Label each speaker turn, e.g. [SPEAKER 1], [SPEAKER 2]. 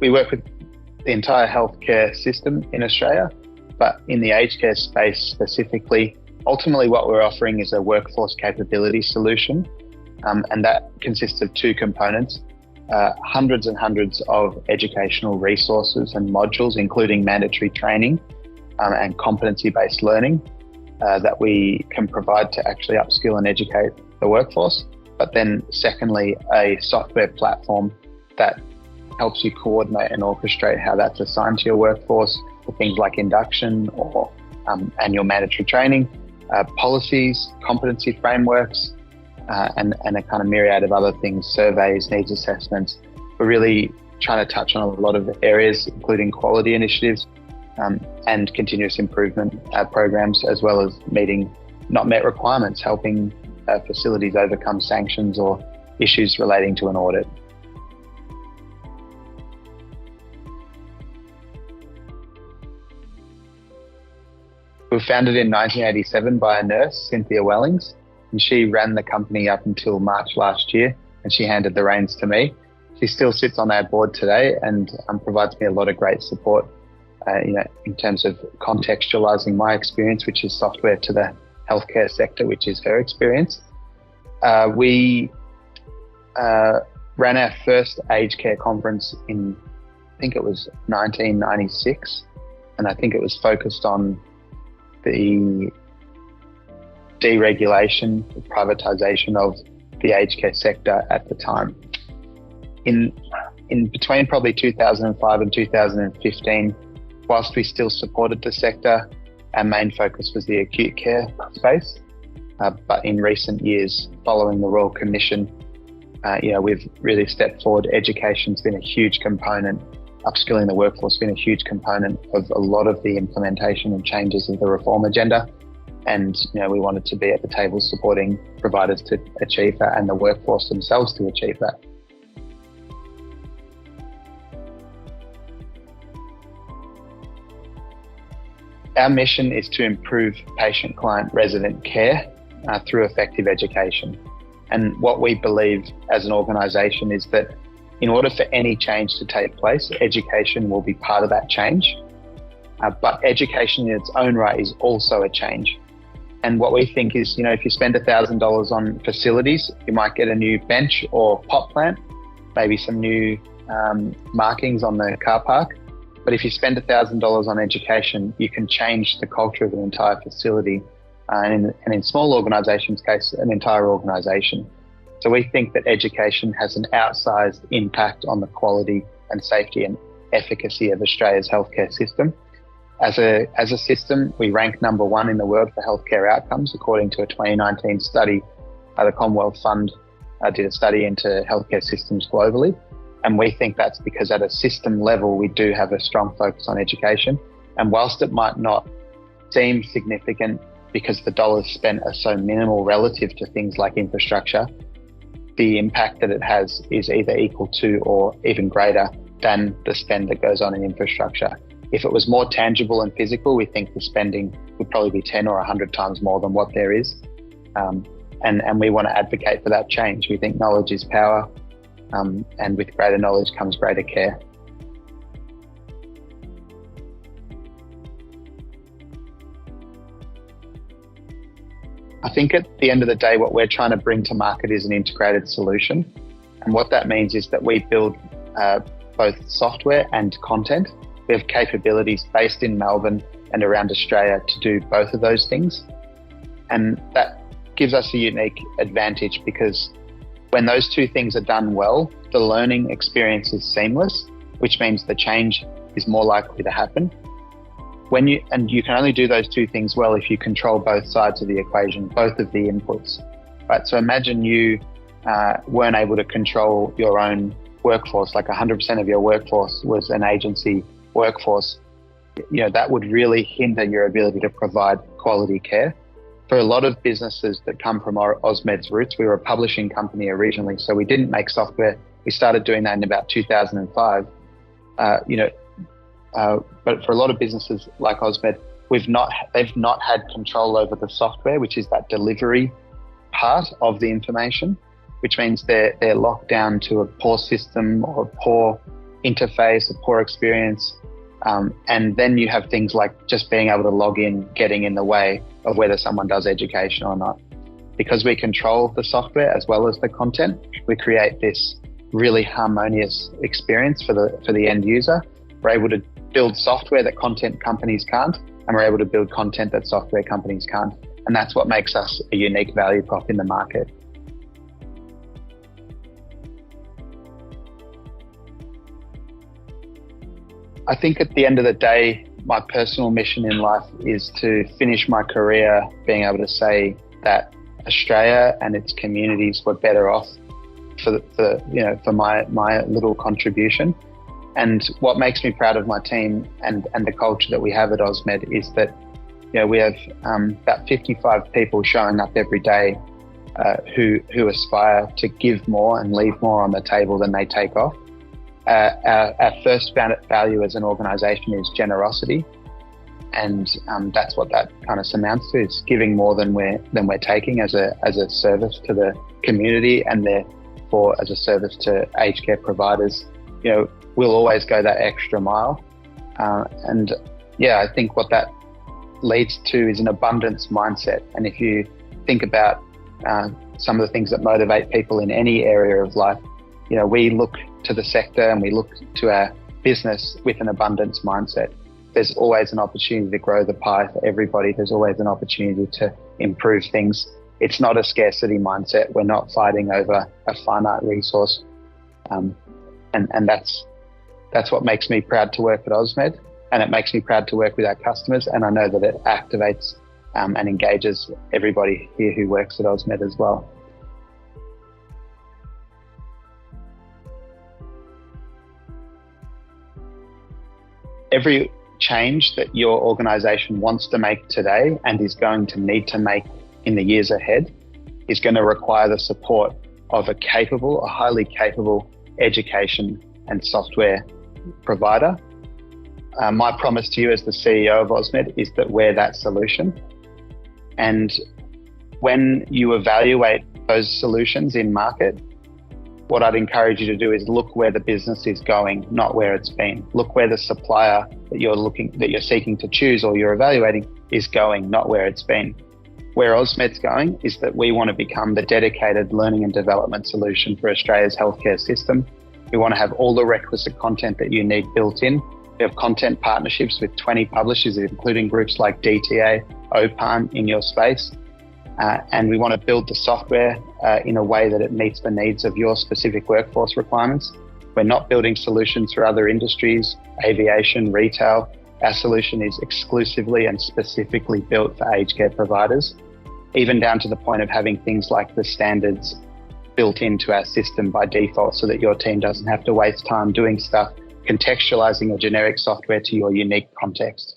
[SPEAKER 1] we work with the entire healthcare system in Australia, but in the aged care space specifically, ultimately what we're offering is a workforce capability solution, and that consists of two components. Hundreds and hundreds of educational resources and modules, including mandatory training and competency-based learning that we can provide to actually upskill and educate the workforce. But then secondly, a software platform that helps you coordinate and orchestrate how that's assigned to your workforce for things like induction or annual mandatory training, policies, competency frameworks, and a kind of myriad of other things, surveys, needs assessments. We're really trying to touch on a lot of areas, including quality initiatives and continuous improvement programs, as well as meeting not met requirements, helping facilities overcome sanctions or issues relating to an audit. We were founded in 1987 by a nurse, Cynthia Wellings, and she ran the company up until March last year, and she handed the reins to me. She still sits on our board today and provides me a lot of great support, in terms of contextualizing my experience, which is software, to the healthcare sector, which is her experience. We ran our first aged care conference in, I think it was 1996, and I think it was focused on the deregulation, the privatisation of the aged care sector at the time. In between probably 2005 and 2015, whilst we still supported the sector, our main focus was the acute care space. But in recent years, following the Royal Commission, we've really stepped forward. Education's been a huge component. Upskilling the workforce has been a huge component of a lot of the implementation and changes of the reform agenda. And we wanted to be at the table supporting providers to achieve that and the workforce themselves to achieve that. Our mission is to improve patient, client, resident care through effective education. And what we believe as an organisation is that in order for any change to take place, education will be part of that change. But education in its own right is also a change. And what we think is, if you spend $1,000 on facilities, you might get a new bench or pot plant, maybe some new markings on the car park. But if you spend $1,000 on education, you can change the culture of an entire facility, and in small organisations' case, an entire organisation. So we think that education has an outsized impact on the quality and safety and efficacy of Australia's healthcare system. As a system, we rank number one in the world for healthcare outcomes, according to a 2019 study. The Commonwealth Fund did a study into healthcare systems globally. And we think that's because at a system level, we do have a strong focus on education. And whilst it might not seem significant because the dollars spent are so minimal relative to things like infrastructure, the impact that it has is either equal to or even greater than the spend that goes on in infrastructure. If it was more tangible and physical, we think the spending would probably be 10 or 100 times more than what there is. And we want to advocate for that change. We think knowledge is power, and with greater knowledge comes greater care. I think at the end of the day, what we're trying to bring to market is an integrated solution. And what that means is that we build both software and content. We have capabilities based in Melbourne and around Australia to do both of those things. And that gives us a unique advantage because when those two things are done well, the learning experience is seamless, which means the change is more likely to happen. You can only do those two things well if you control both sides of the equation, both of the inputs, right? So imagine you weren't able to control your own workforce, like 100% of your workforce was an agency workforce. That would really hinder your ability to provide quality care. For a lot of businesses that come from Ausmed's roots, we were a publishing company originally, so we didn't make software. We started doing that in about 2005. But for a lot of businesses like Ausmed, they've not had control over the software, which is that delivery part of the information, which means they're locked down to a poor system or a poor interface, a poor experience. And then you have things like just being able to log in, getting in the way of whether someone does education or not. Because we control the software as well as the content, we create this really harmonious experience for the end user. We're able to build software that content companies can't, and we're able to build content that software companies can't. And that's what makes us a unique value prop in the market. I think at the end of the day, my personal mission in life is to finish my career being able to say that Australia and its communities were better off for my little contribution. And what makes me proud of my team and the culture that we have at Ausmed is that we have about 55 people showing up every day who aspire to give more and leave more on the table than they take off. Our first value as an organisation is generosity, and that's what that kind of amounts to. Is giving more than we're taking as a service to the community, and therefore as a service to aged care providers. We'll always go that extra mile, and I think what that leads to is an abundance mindset. And if you think about some of the things that motivate people in any area of life, we look to the sector and we look to our business with an abundance mindset. There's always an opportunity to grow the pie for everybody. There's always an opportunity to improve things. It's not a scarcity mindset. We're not fighting over a finite resource. And that's what makes me proud to work at Ausmed, and it makes me proud to work with our customers. And I know that it activates and engages everybody here who works at Ausmed as well. Every change that your organisation wants to make today and is going to need to make in the years ahead is going to require the support of a highly capable education and software provider. My promise to you as the CEO of Ausmed is that we're that solution. And when you evaluate those solutions in market, what I'd encourage you to do is look where the business is going, not where it's been. Look where the supplier that you're seeking to choose or you're evaluating is going, not where it's been. Where Ausmed's going is that we want to become the dedicated learning and development solution for Australia's healthcare system. We want to have all the requisite content that you need built in. We have content partnerships with 20 publishers, including groups like DTA, OPAN in your space. And we want to build the software in a way that it meets the needs of your specific workforce requirements. We're not building solutions for other industries, aviation, retail. Our solution is exclusively and specifically built for aged care providers, even down to the point of having things like the standards built into our system by default so that your team doesn't have to waste time doing stuff, contextualizing a generic software to your unique context.